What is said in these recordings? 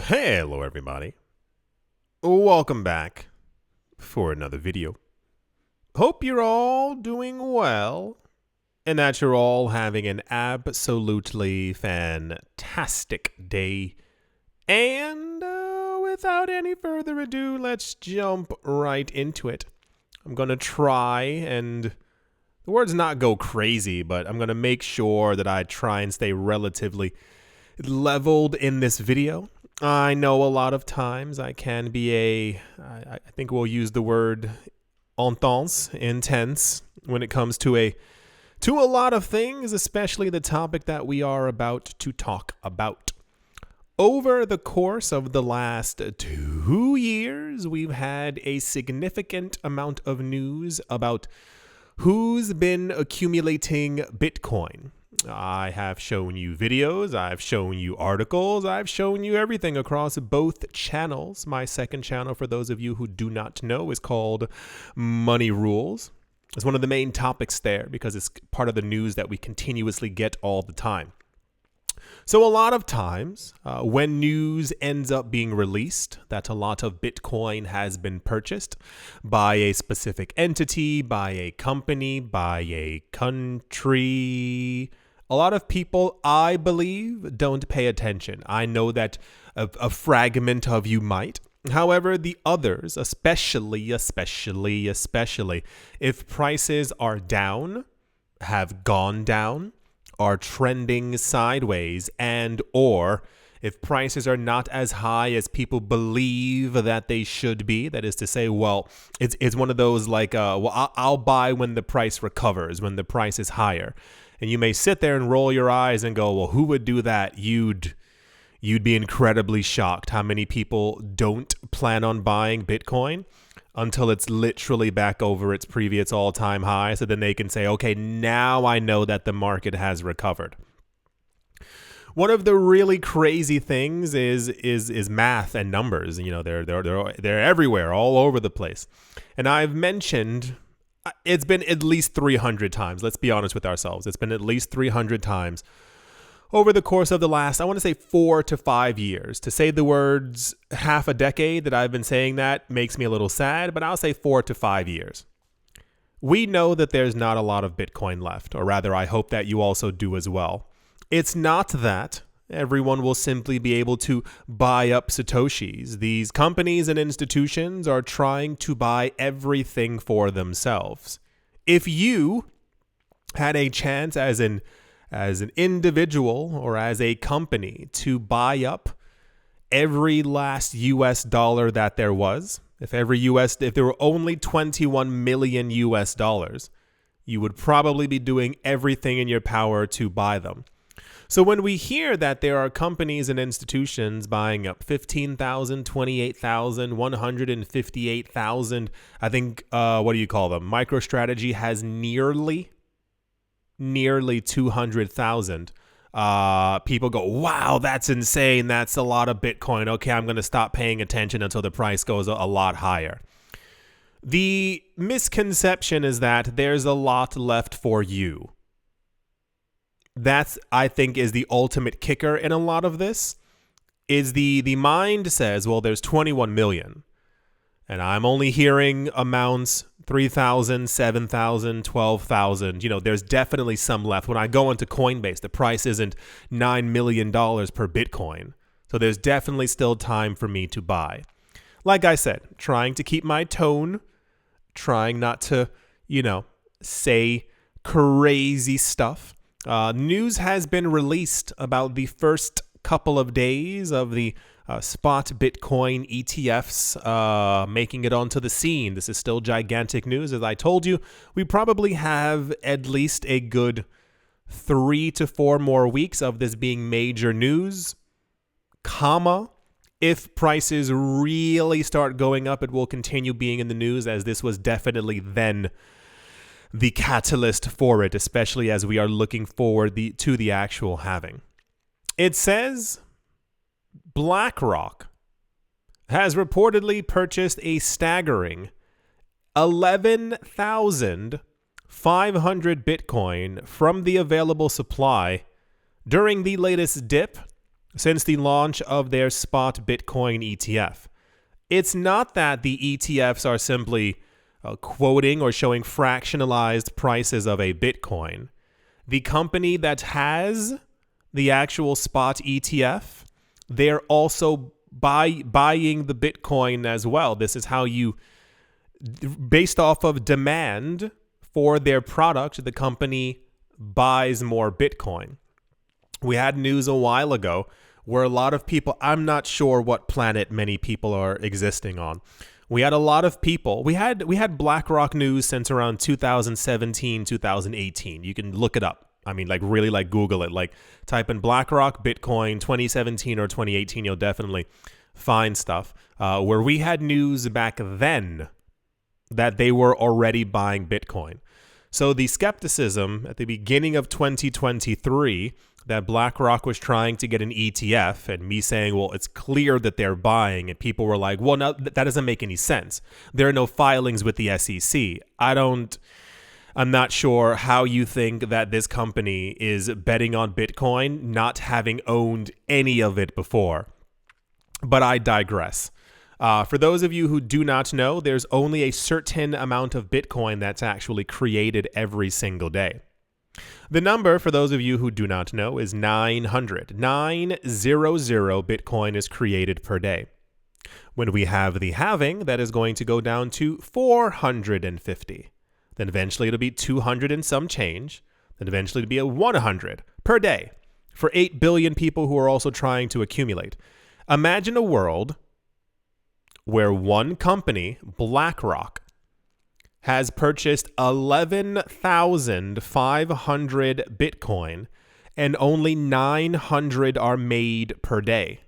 Hello everybody, welcome back for another video. Hope you're all doing well and that you're all having an absolutely fantastic day. And without any further ado, let's jump right into it. I'm gonna try and the words not go crazy, but I'm gonna make sure that I try and stay relatively leveled in this video. I know a lot of times I can be I think we'll use the word intense when it comes to a lot of things, especially the topic that we are about to talk about. Over the course of the last 2 years, we've had a significant amount of news about who's been accumulating Bitcoin. I have shown you videos, I've shown you articles, I've shown you everything across both channels. My second channel, for those of you who do not know, is called Money Rules. It's one of the main topics there because it's part of the news that we continuously get all the time. So a lot of times when news ends up being released that a lot of Bitcoin has been purchased by a specific entity, by a company, by a country, a lot of people, I believe, don't pay attention. I know that a fragment of you might. However, the others, especially, if prices are down, have gone down, are trending sideways, and or if prices are not as high as people believe that they should be, that is to say, well, it's one of those like, I'll buy when the price recovers, when the price is higher. And you may sit there and roll your eyes and go, well, who would do that? You'd be incredibly shocked how many people don't plan on buying Bitcoin until it's literally back over its previous all-time high, so then they can say, okay, now I know that the market has recovered. One of the really crazy things is math and numbers. You know, they're everywhere, all over the place. And I've mentioned it's been at least 300 times. Let's be honest with ourselves. It's been at least 300 times over the course of the last, I want to say 4 to 5 years. To say the words half a decade that I've been saying that makes me a little sad, but I'll say 4 to 5 years. We know that there's not a lot of Bitcoin left, or rather, I hope that you also do as well. It's not that everyone will simply be able to buy up Satoshis. These companies and institutions are trying to buy everything for themselves. If you had a chance as an individual or as a company to buy up every last US dollar that there was, if there were only 21 million US dollars, you would probably be doing everything in your power to buy them. So when we hear that there are companies and institutions buying up 15,000, 28,000, 158,000, I think, what do you call them? MicroStrategy has nearly 200,000. People go, wow, that's insane. That's a lot of Bitcoin. Okay, I'm going to stop paying attention until the price goes a lot higher. The misconception is that there's a lot left for you. That's, I think, is the ultimate kicker in a lot of this, is the mind says, well, there's 21 million. And I'm only hearing amounts 3,000, 7,000, 12,000. You know, there's definitely some left. When I go into Coinbase, the price isn't $9 million per Bitcoin. So there's definitely still time for me to buy. Like I said, trying to keep my tone, trying not to, say crazy stuff. News has been released about the first couple of days of the spot Bitcoin ETFs making it onto the scene. This is still gigantic news. As I told you, we probably have at least a good 3 to 4 more weeks of this being major news, if prices really start going up, it will continue being in the news, as this was definitely then the catalyst for it, especially as we are looking forward to the actual halving. It says BlackRock has reportedly purchased a staggering 11,500 Bitcoin from the available supply during the latest dip since the launch of their spot Bitcoin ETF. It's not that the ETFs are simply quoting or showing fractionalized prices of a Bitcoin. The company that has the actual spot ETF, they're also buying the Bitcoin as well. This is how you, based off of demand for their product, the company buys more Bitcoin. We had news a while ago where a lot of people, I'm not sure what planet many people are existing on. We had a lot of people. We had BlackRock news since around 2017, 2018. You can look it up. I mean, like really like Google it. Like type in BlackRock, Bitcoin 2017 or 2018. You'll definitely find stuff where we had news back then that they were already buying Bitcoin. So the skepticism at the beginning of 2023 that BlackRock was trying to get an ETF and me saying, well, it's clear that they're buying. And people were like, well, no, that doesn't make any sense. There are no filings with the SEC. I'm not sure how you think that this company is betting on Bitcoin, not having owned any of it before. But I digress. For those of you who do not know, there's only a certain amount of Bitcoin that's actually created every single day. The number, for those of you who do not know, is 900. 900 Bitcoin is created per day. When we have the halving, that is going to go down to 450. Then eventually it'll be 200 and some change. Then eventually it'll be a 100 per day for 8 billion people who are also trying to accumulate. Imagine a world where one company, BlackRock, has purchased 11,500 Bitcoin and only 900 are made per day.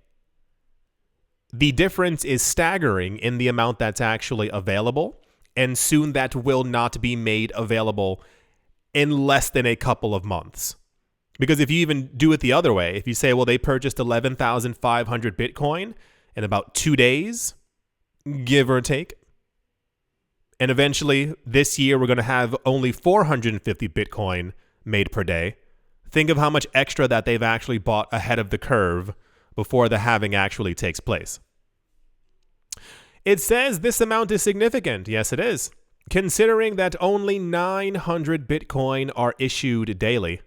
The difference is staggering in the amount that's actually available, and soon that will not be made available in less than a couple of months. Because if you even do it the other way, if you say, well, they purchased 11,500 Bitcoin in about 2 days, give or take, and eventually this year we're going to have only 450 Bitcoin made per day. Think of how much extra that they've actually bought ahead of the curve before the halving actually takes place. It says this amount is significant. Yes, it is. Considering that only 900 Bitcoin are issued daily.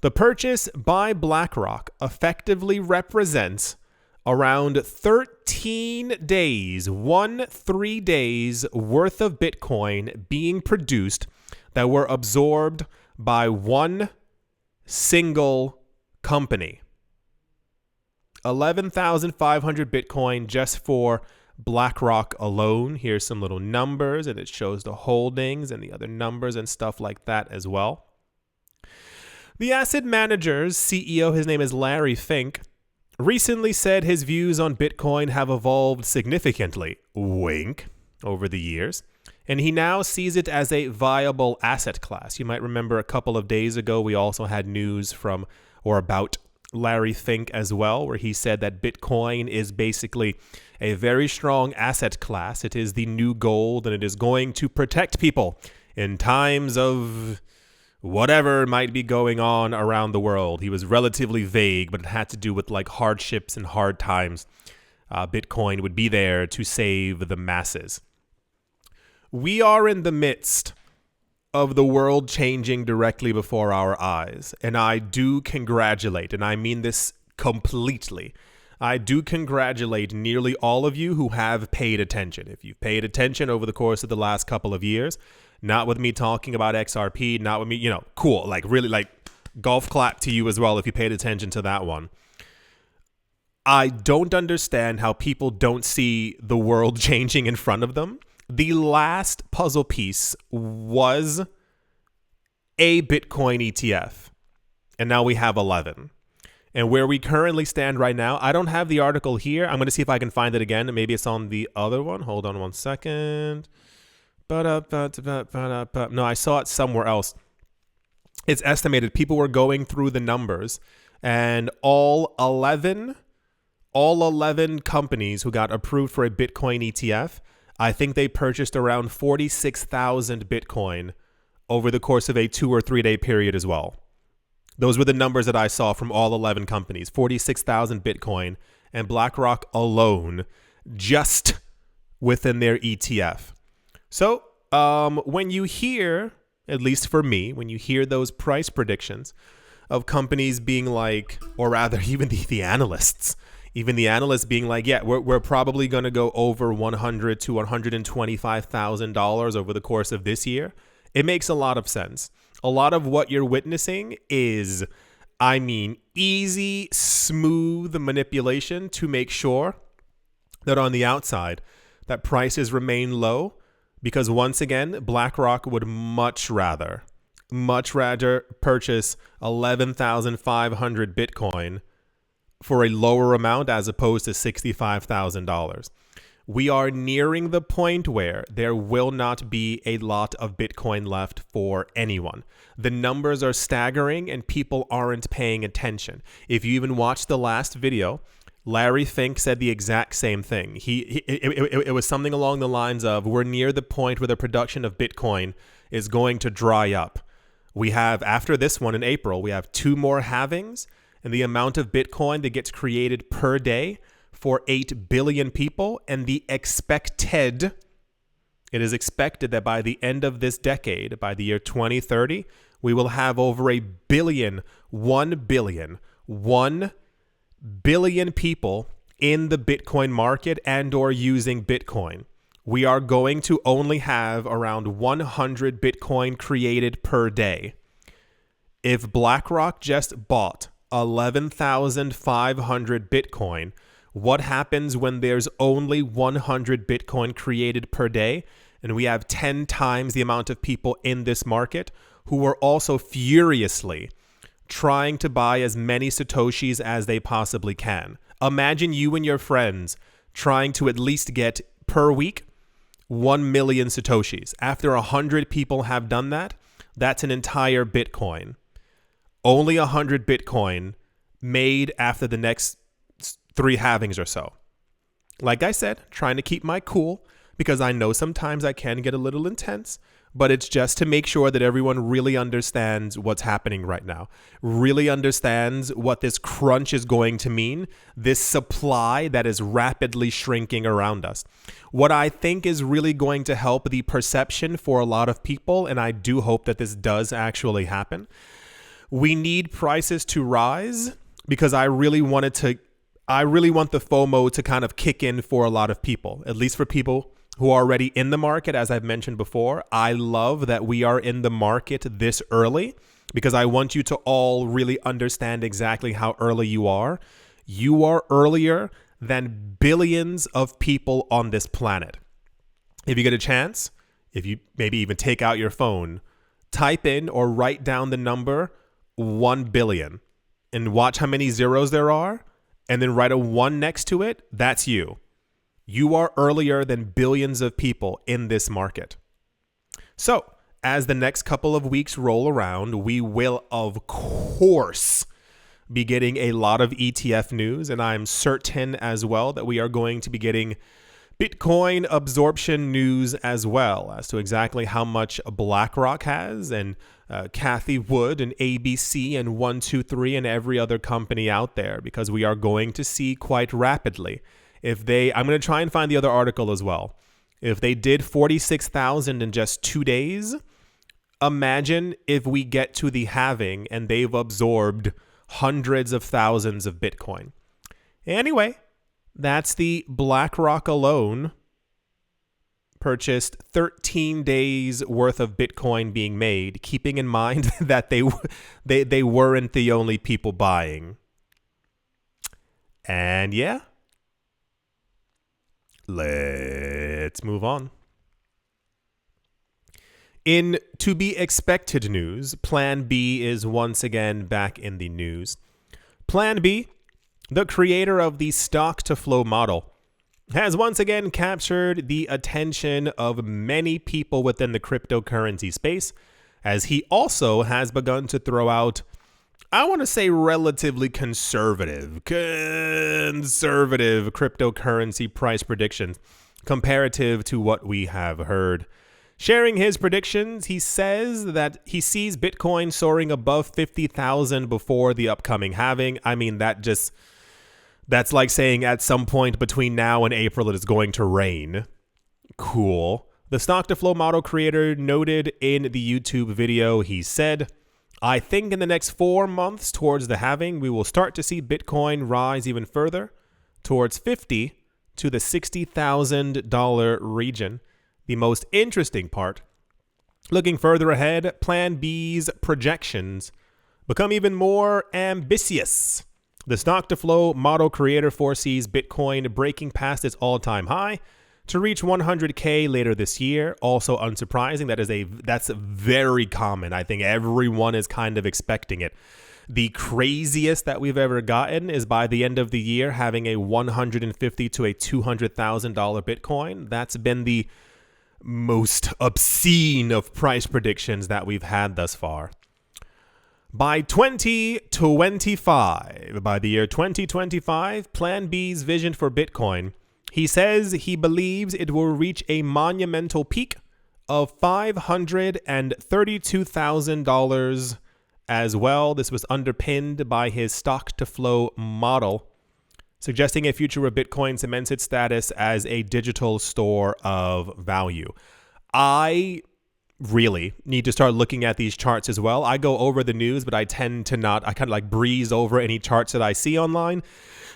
The purchase by BlackRock effectively represents around 13 days, 13 days worth of Bitcoin being produced that were absorbed by one single company. 11,500 Bitcoin just for BlackRock alone. Here's some little numbers, and it shows the holdings and the other numbers and stuff like that as well. The asset manager's CEO, his name is Larry Fink, recently said his views on Bitcoin have evolved significantly, wink, over the years, and he now sees it as a viable asset class. You might remember a couple of days ago, we also had news from or about Larry Fink as well, where he said that Bitcoin is basically a very strong asset class. It is the new gold, and it is going to protect people in times of whatever might be going on around the world. He was relatively vague, but it had to do with like hardships and hard times. Bitcoin would be there to save the masses. We are in the midst of the world changing directly before our eyes. And I do congratulate, and I mean this completely, I do congratulate nearly all of you who have paid attention. If you've paid attention over the course of the last couple of years, not with me talking about XRP, not with me, cool, like really like golf clap to you as well if you paid attention to that one. I don't understand how people don't see the world changing in front of them. The last puzzle piece was a Bitcoin ETF, and now we have 11. And where we currently stand right now, I don't have the article here. I'm going to see if I can find it again. Maybe it's on the other one. Hold on one second. No, I saw it somewhere else. It's estimated people were going through the numbers, and all 11 companies who got approved for a Bitcoin ETF, I think they purchased around 46,000 Bitcoin over the course of a 2 or 3 day period as well. Those were the numbers that I saw from all 11 companies, 46,000 Bitcoin, and BlackRock alone just within their ETF. So when you hear, at least for me, when you hear those price predictions of companies being like, or rather even the analysts, being like, yeah, we're probably going to go over $100,000 to $125,000 over the course of this year, it makes a lot of sense. A lot of what you're witnessing is, easy, smooth manipulation to make sure that on the outside, that prices remain low. Because once again, BlackRock would much rather purchase 11,500 Bitcoin for a lower amount as opposed to $65,000. We are nearing the point where there will not be a lot of Bitcoin left for anyone. The numbers are staggering and people aren't paying attention. If you even watched the last video, Larry Fink said the exact same thing. It was something along the lines of, we're near the point where the production of Bitcoin is going to dry up. We have, after this one in April, we have 2 more halvings, and the amount of Bitcoin that gets created per day for 8 billion people, and it is expected that by the end of this decade, by the year 2030, we will have over 1 billion people in the Bitcoin market and or using Bitcoin. We are going to only have around 100 Bitcoin created per day. If BlackRock just bought 11,500 Bitcoin, what happens when there's only 100 Bitcoin created per day and we have 10 times the amount of people in this market who are also furiously trying to buy as many Satoshis as they possibly can? Imagine you and your friends trying to at least get per week 1 million Satoshis. After 100 people have done that, that's an entire Bitcoin. Only 100 Bitcoin made after the next 3 halvings or so. Like I said, trying to keep my cool because I know sometimes I can get a little intense, but it's just to make sure that everyone really understands what's happening right now, really understands what this crunch is going to mean, this supply that is rapidly shrinking around us. What I think is really going to help the perception for a lot of people, and I do hope that this does actually happen, we need prices to rise because I really want the FOMO to kind of kick in for a lot of people, at least for people who are already in the market. As I've mentioned before, I love that we are in the market this early because I want you to all really understand exactly how early you are. You are earlier than billions of people on this planet. If you get a chance, if you maybe even take out your phone, type in or write down the number 1 billion and watch how many zeros there are, and then write a 1 next to it. That's you. You are earlier than billions of people in this market. So, as the next couple of weeks roll around, we will, of course, be getting a lot of ETF news, and I'm certain as well that we are going to be getting Bitcoin absorption news as well as to exactly how much BlackRock has, and Cathie Wood and ABC and 123 and every other company out there, because we are going to see quite rapidly I'm going to try and find the other article as well. If they did 46,000 in just 2 days, imagine if we get to the halving and they've absorbed hundreds of thousands of Bitcoin. Anyway, that's the BlackRock alone purchased 13 days worth of Bitcoin being made, keeping in mind that they weren't the only people buying. And yeah, let's move on. In to be expected news, PlanB is once again back in the news. PlanB, the creator of the stock-to-flow model, has once again captured the attention of many people within the cryptocurrency space, as he also has begun to throw out, I want to say, relatively conservative cryptocurrency price predictions comparative to what we have heard. Sharing his predictions, he says that he sees Bitcoin soaring above 50,000 before the upcoming halving. I mean, that's like saying at some point between now and April it is going to rain. Cool. The stock to flow model creator noted in the YouTube video, he said, I think in the next 4 months towards the halving, we will start to see Bitcoin rise even further towards 50 to the $60,000 region. The most interesting part, looking further ahead, PlanB's projections become even more ambitious. The stock to flow model creator foresees Bitcoin breaking past its all-time high to reach 100K later this year. Also unsurprising, that's very common. I think everyone is kind of expecting it. The craziest that we've ever gotten is by the end of the year having a $150,000 to a $200,000 Bitcoin. That's been the most obscene of price predictions that we've had thus far. By 2025, by the year 2025, PlanB's vision for Bitcoin, he says he believes it will reach a monumental peak of $532,000 as well. This was underpinned by his stock to flow model, suggesting a future where Bitcoin cements its status as a digital store of value. I really need to start looking at these charts as well. I go over the news, but I tend to not. I kind of like breeze over any charts that I see online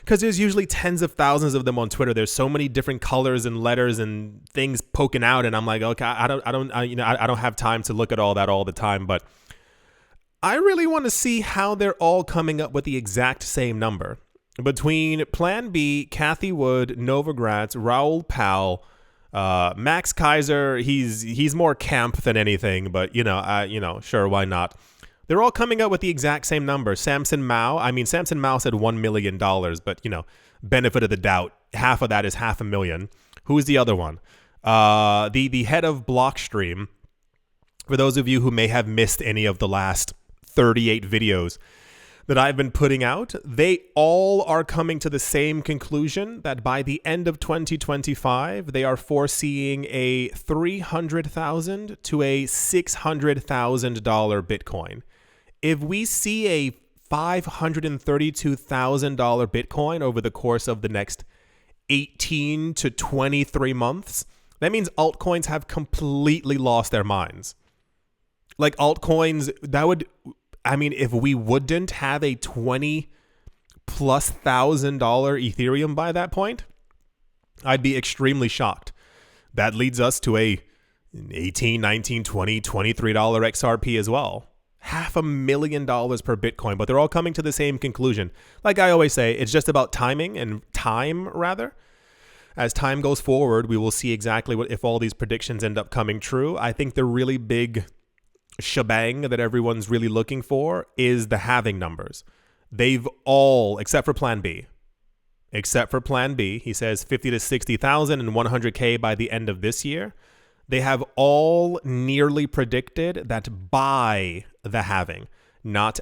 because there's usually tens of thousands of them on Twitter. There's so many different colors and letters and things poking out, and I'm like, okay, I don't have time to look at all that all the time. But I really want to see how they're all coming up with the exact same number. Between PlanB, Cathie Wood, Novogratz, Raoul Pal, Max Kaiser, he's more camp than anything, but sure, why not? They're all coming up with the exact same number. Samson Mao said $1 million, but benefit of the doubt, half of that is $500,000. Who's the other one? The head of Blockstream. For those of you who may have missed any of the last 38 videos that I've been putting out, they all are coming to the same conclusion that by the end of 2025, they are foreseeing a $300,000 to a $600,000 Bitcoin. If we see a $532,000 Bitcoin over the course of the next 18 to 23 months, that means altcoins have completely lost their minds. Like altcoins, if we wouldn't have a $20,000+ Ethereum by that point, I'd be extremely shocked. That leads us to a $18, $19, $20, $23 XRP as well. $500,000 per Bitcoin, but they're all coming to the same conclusion. Like I always say, it's just about timing and time, rather. As time goes forward, we will see exactly if all these predictions end up coming true. I think the really big shebang that everyone's really looking for is the halving numbers. They've all, except for PlanB, he says 50 to 60,000 and 100K by the end of this year. They have all nearly predicted that by the halving, not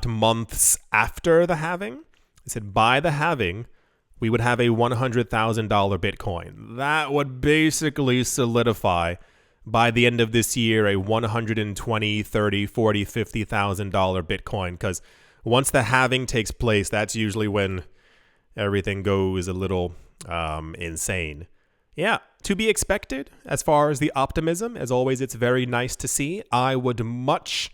months after the halving. They said by the halving, we would have a $100,000 Bitcoin. That would basically solidify by the end of this year a $120,000, $30,000, $40,000, $50,000 Bitcoin. Because once the halving takes place, that's usually when everything goes a little insane. Yeah, to be expected as far as the optimism. As always, it's very nice to see. I would much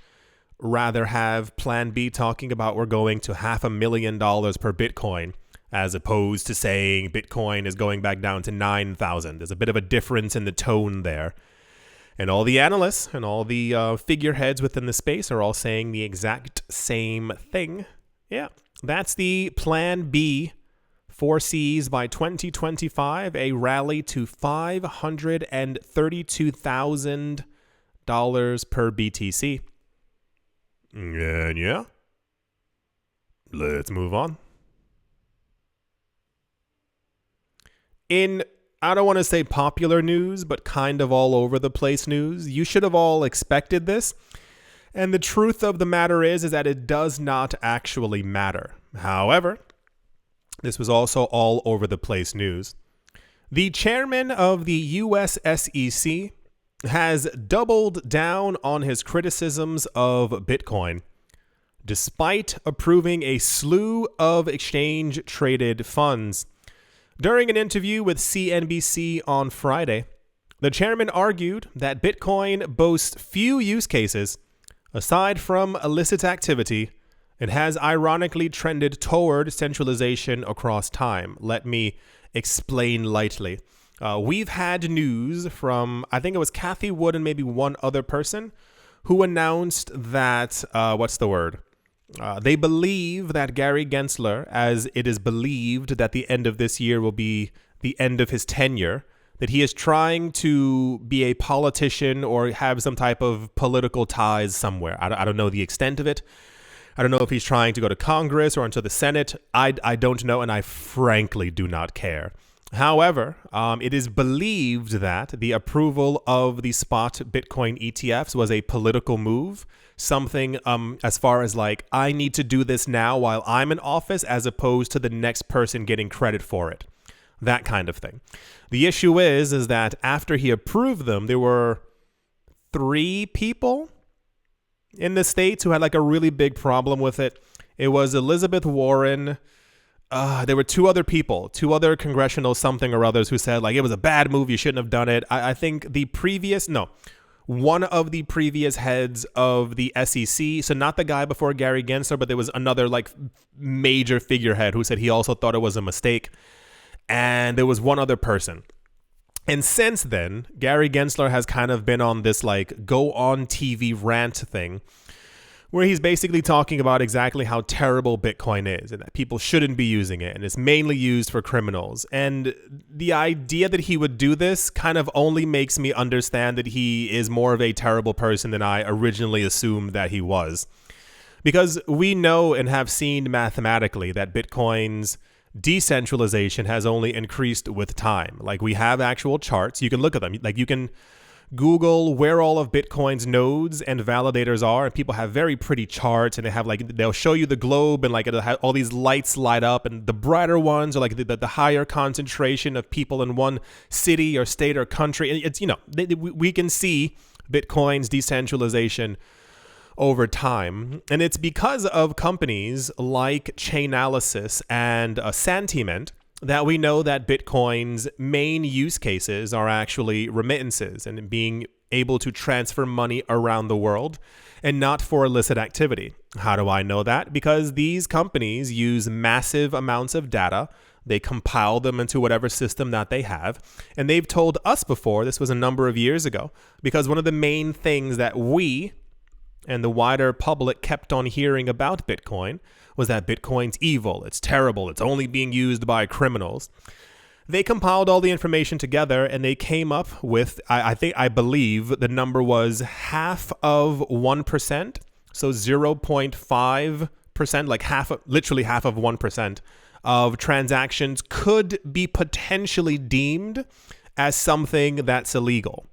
rather have PlanB talking about we're going to $500,000 per Bitcoin as opposed to saying Bitcoin is going back down to 9,000. There's a bit of a difference in the tone there. And all the analysts and all the figureheads within the space are all saying the exact same thing. Yeah, that's the PlanB foresees by 2025 a rally to $532,000 per BTC. And yeah, let's move on. In, I don't want to say popular news, but kind of all over the place news, you should have all expected this. And the truth of the matter is that it does not actually matter. However, this was also all over the place news. The chairman of the US SEC has doubled down on his criticisms of Bitcoin, despite approving a slew of exchange-traded funds. During an interview with CNBC on Friday, the chairman argued that Bitcoin boasts few use cases aside from illicit activity and has ironically trended toward centralization across time. Let me explain lightly. We've had news from, I think it was Kathy Wood and maybe one other person, who announced that, they believe that Gary Gensler, as it is believed that the end of this year will be the end of his tenure, that he is trying to be a politician or have some type of political ties somewhere. I don't know the extent of it. I don't know if he's trying to go to Congress or into the Senate. I don't know, and I frankly do not care. However, it is believed that the approval of the spot Bitcoin ETFs was a political move, something as far as like, I need to do this now while I'm in office as opposed to the next person getting credit for it. That kind of thing. The issue is that after he approved them, there were 3 people in the States who had like a really big problem with it. It was Elizabeth Warren. There were 2 other people, 2 other congressional something or others who said like it was a bad move. You shouldn't have done it. I think one of the previous heads of the SEC. So not the guy before Gary Gensler, but there was another like major figurehead who said he also thought it was a mistake. And there was one other person. And since then, Gary Gensler has kind of been on this like go on TV rant thing where he's basically talking about exactly how terrible Bitcoin is and that people shouldn't be using it and it's mainly used for criminals. And the idea that he would do this kind of only makes me understand that he is more of a terrible person than I originally assumed that he was. Because we know and have seen mathematically that Bitcoin's decentralization has only increased with time. Like we have actual charts. You can look at them. Like you can Google where all of Bitcoin's nodes and validators are, and people have very pretty charts, and they have like they'll show you the globe, and like it'll have all these lights light up, and the brighter ones are like the higher concentration of people in one city or state or country. And it's we can see Bitcoin's decentralization over time, and it's because of companies like Chainalysis and Santiment that we know that Bitcoin's main use cases are actually remittances and being able to transfer money around the world and not for illicit activity. How do I know that? Because these companies use massive amounts of data. They compile them into whatever system that they have. And they've told us before, this was a number of years ago, because one of the main things that we and the wider public kept on hearing about Bitcoin was that Bitcoin's evil, it's terrible, it's only being used by criminals. They compiled all the information together and they came up with, I believe the number was half of 1%, so 0.5%, like literally half of 1% of transactions could be potentially deemed as something that's illegal.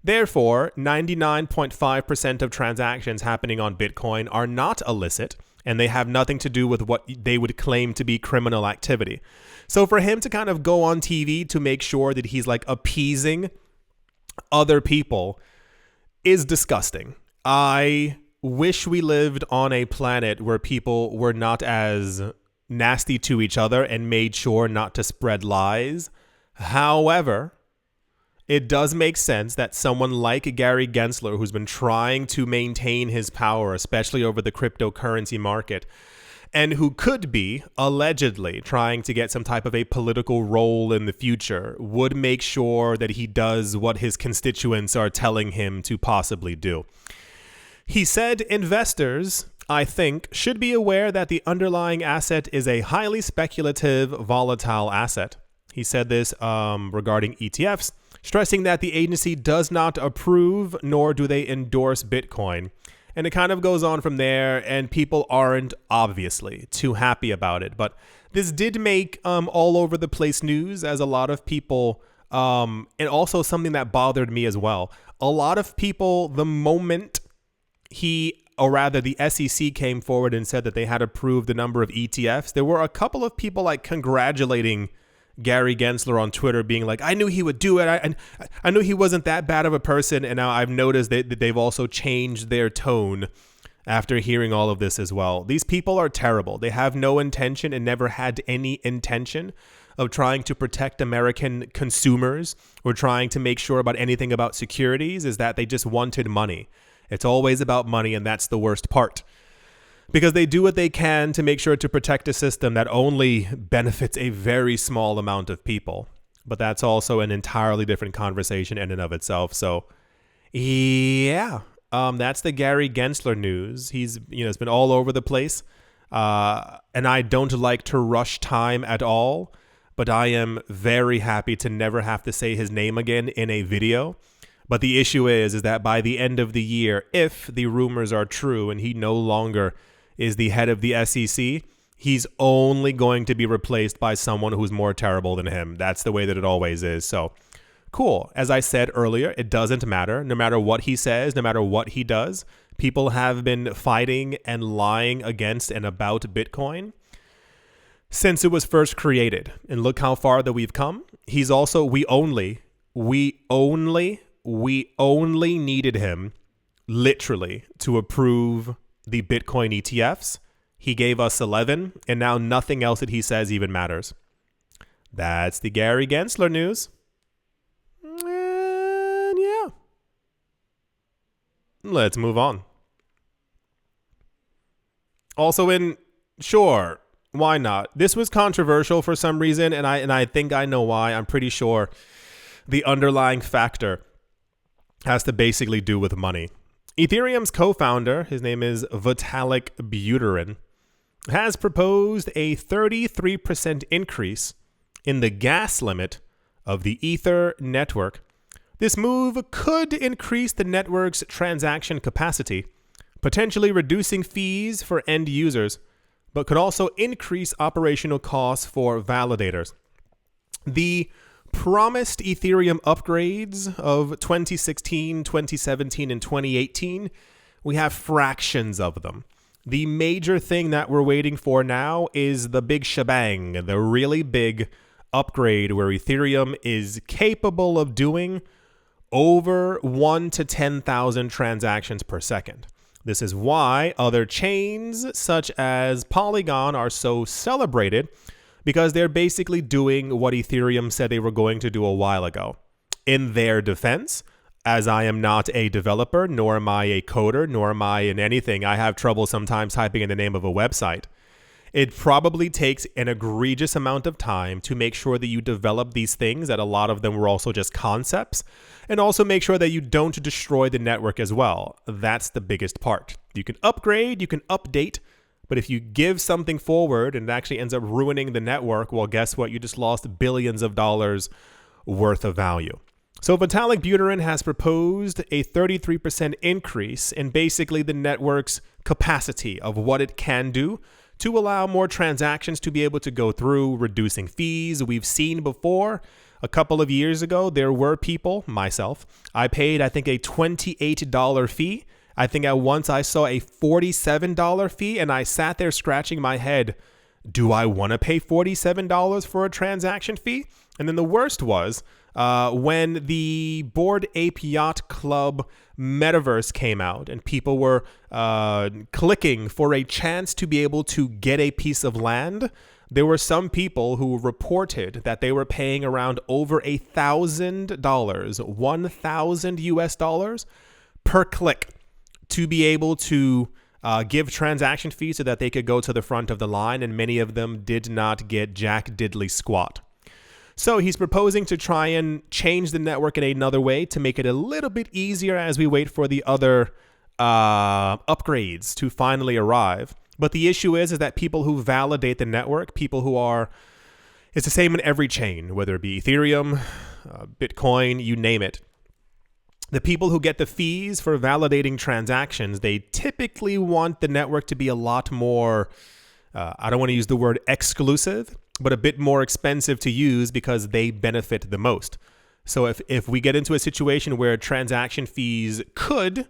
Therefore, 99.5% of transactions happening on Bitcoin are not illicit, and they have nothing to do with what they would claim to be criminal activity. So for him to kind of go on TV to make sure that he's like appeasing other people is disgusting. I wish we lived on a planet where people were not as nasty to each other and made sure not to spread lies. However, it does make sense that someone like Gary Gensler, who's been trying to maintain his power, especially over the cryptocurrency market, and who could be allegedly trying to get some type of a political role in the future, would make sure that he does what his constituents are telling him to possibly do. He said investors, I think, should be aware that the underlying asset is a highly speculative, volatile asset. He said this regarding ETFs, stressing that the agency does not approve nor do they endorse Bitcoin. And it kind of goes on from there, and people aren't obviously too happy about it. But this did make all over the place news, as a lot of people, and also something that bothered me as well. A lot of people, the moment the SEC came forward and said that they had approved the number of ETFs, there were a couple of people like congratulating Gary Gensler on Twitter being like, I knew he would do it. I knew he wasn't that bad of a person. And now I've noticed that they've also changed their tone after hearing all of this as well. These people are terrible. They have no intention and never had any intention of trying to protect American consumers or trying to make sure about anything about securities. Is that they just wanted money. It's always about money, and that's the worst part. Because they do what they can to make sure to protect a system that only benefits a very small amount of people. But that's also an entirely different conversation in and of itself. So, yeah, that's the Gary Gensler news. He's, it's been all over the place. And I don't like to rush time at all. But I am very happy to never have to say his name again in a video. But the issue is that by the end of the year, if the rumors are true and he no longer is the head of the SEC, he's only going to be replaced by someone who's more terrible than him. That's the way that it always is. So, cool. As I said earlier, it doesn't matter. No matter what he says, no matter what he does, people have been fighting and lying against and about Bitcoin since it was first created. And look how far that we've come. He's also, we only needed him literally to approve the Bitcoin ETFs. He gave us 11, and now nothing else that he says even matters. That's the Gary Gensler news. And yeah. Let's move on. Also sure, why not? This was controversial for some reason, and I think I know why. I'm pretty sure the underlying factor has to basically do with money. Ethereum's co-founder, his name is Vitalik Buterin, has proposed a 33% increase in the gas limit of the Ether network. This move could increase the network's transaction capacity, potentially reducing fees for end users, but could also increase operational costs for validators. The promised Ethereum upgrades of 2016, 2017, and 2018, we have fractions of them. The major thing that we're waiting for now is the big shebang, the really big upgrade where Ethereum is capable of doing over 1 to 10,000 transactions per second. This is why other chains such as Polygon are so celebrated, because they're basically doing what Ethereum said they were going to do a while ago. In their defense, as I am not a developer, nor am I a coder, nor am I in anything, I have trouble sometimes typing in the name of a website. It probably takes an egregious amount of time to make sure that you develop these things, that a lot of them were also just concepts, and also make sure that you don't destroy the network as well. That's the biggest part. You can upgrade, you can update, but if you give something forward and it actually ends up ruining the network, well, guess what? You just lost billions of dollars worth of value. So Vitalik Buterin has proposed a 33% increase in basically the network's capacity of what it can do to allow more transactions to be able to go through, reducing fees. We've seen before, a couple of years ago, there were people, myself, I paid, I think, a $28 fee. I think at once I saw a $47 fee, and I sat there scratching my head. Do I want to pay $47 for a transaction fee? And then the worst was when the Bored Ape Yacht Club metaverse came out and people were clicking for a chance to be able to get a piece of land. There were some people who reported that they were paying around over $1,000, 1,000 US dollars per click to be able to give transaction fees so that they could go to the front of the line, and many of them did not get jack diddly squat. So he's proposing to try and change the network in another way to make it a little bit easier as we wait for the other upgrades to finally arrive. But the issue is that people who validate the network, people who are, it's the same in every chain, whether it be Ethereum, Bitcoin, you name it. The people who get the fees for validating transactions, they typically want the network to be a lot more, I don't want to use the word exclusive, but a bit more expensive to use because they benefit the most. So if we get into a situation where transaction fees could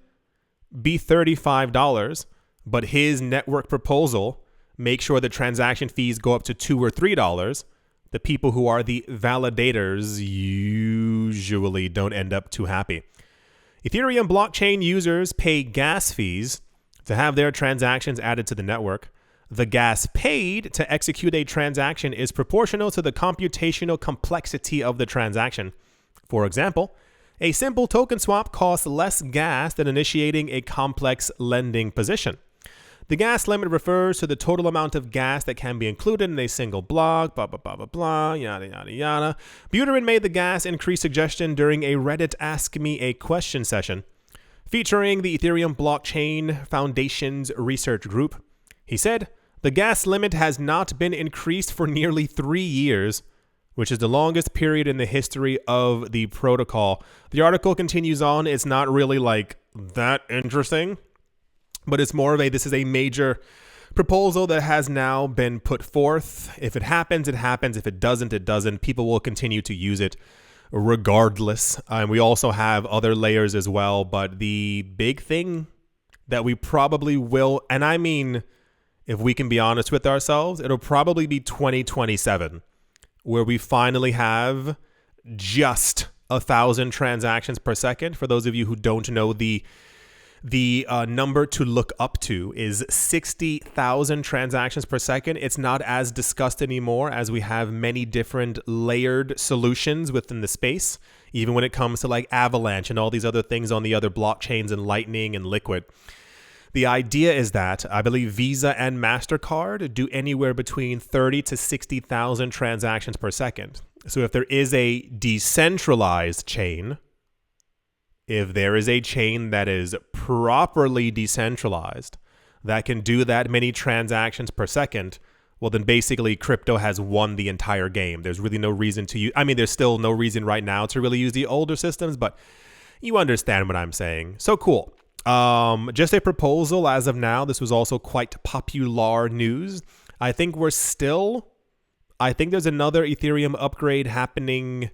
be $35, but his network proposal makes sure the transaction fees go up to $2 or $3, the people who are the validators usually don't end up too happy. Ethereum blockchain users pay gas fees to have their transactions added to the network. The gas paid to execute a transaction is proportional to the computational complexity of the transaction. For example, a simple token swap costs less gas than initiating a complex lending position. The gas limit refers to the total amount of gas that can be included in a single block, blah, blah, blah, blah, blah, yada, yada, yada. Buterin made the gas increase suggestion during a Reddit Ask Me a Question session featuring the Ethereum Blockchain Foundation's research group. He said, the gas limit has not been increased for nearly 3 years, which is the longest period in the history of the protocol. The article continues on. It's not really like that interesting, but it's more of this is a major proposal that has now been put forth. If it happens, it happens. If it doesn't, it doesn't. People will continue to use it regardless. And we also have other layers as well. But the big thing that we probably will, and I mean, if we can be honest with ourselves, it'll probably be 2027, where we finally have just 1,000 transactions per second. For those of you who don't know, the number to look up to is 60,000 transactions per second. It's not as discussed anymore as we have many different layered solutions within the space, even when it comes to like Avalanche and all these other things on the other blockchains and Lightning and Liquid. The idea is that I believe Visa and MasterCard do anywhere between 30 to 60,000 transactions per second. So if there is a decentralized chain, if there is a chain that is properly decentralized that can do that many transactions per second, well, then basically crypto has won the entire game. There's really no reason to use, I mean, there's still no reason right now to really use the older systems, but you understand what I'm saying. So cool. Just a proposal as of now. This was also quite popular news. I think there's another Ethereum upgrade happening.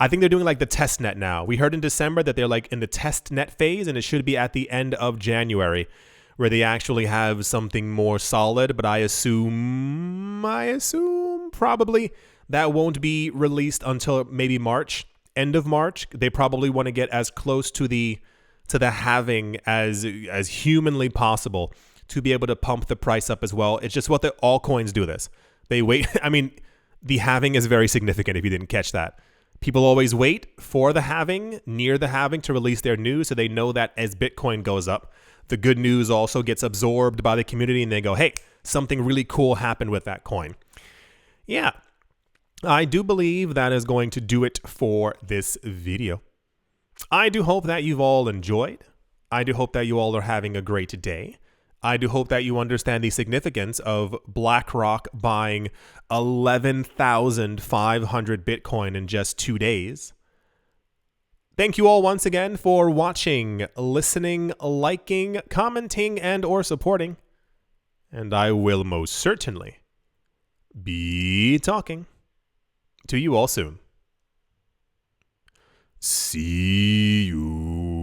I think they're doing like the test net now. We heard in December that they're like in the test net phase, and it should be at the end of January where they actually have something more solid. But I assume probably that won't be released until maybe March, end of March. They probably want to get as close to the halving as humanly possible to be able to pump the price up as well. It's just what the altcoins do this. They wait. I mean, the halving is very significant if you didn't catch that. People always wait for the halving, near the halving, to release their news, so they know that as Bitcoin goes up, the good news also gets absorbed by the community and they go, hey, something really cool happened with that coin. Yeah, I do believe that is going to do it for this video. I do hope that you've all enjoyed. I do hope that you all are having a great day. I do hope that you understand the significance of BlackRock buying 11,500 Bitcoin in just 2 days. Thank you all once again for watching, listening, liking, commenting, and or supporting. And I will most certainly be talking to you all soon. See you.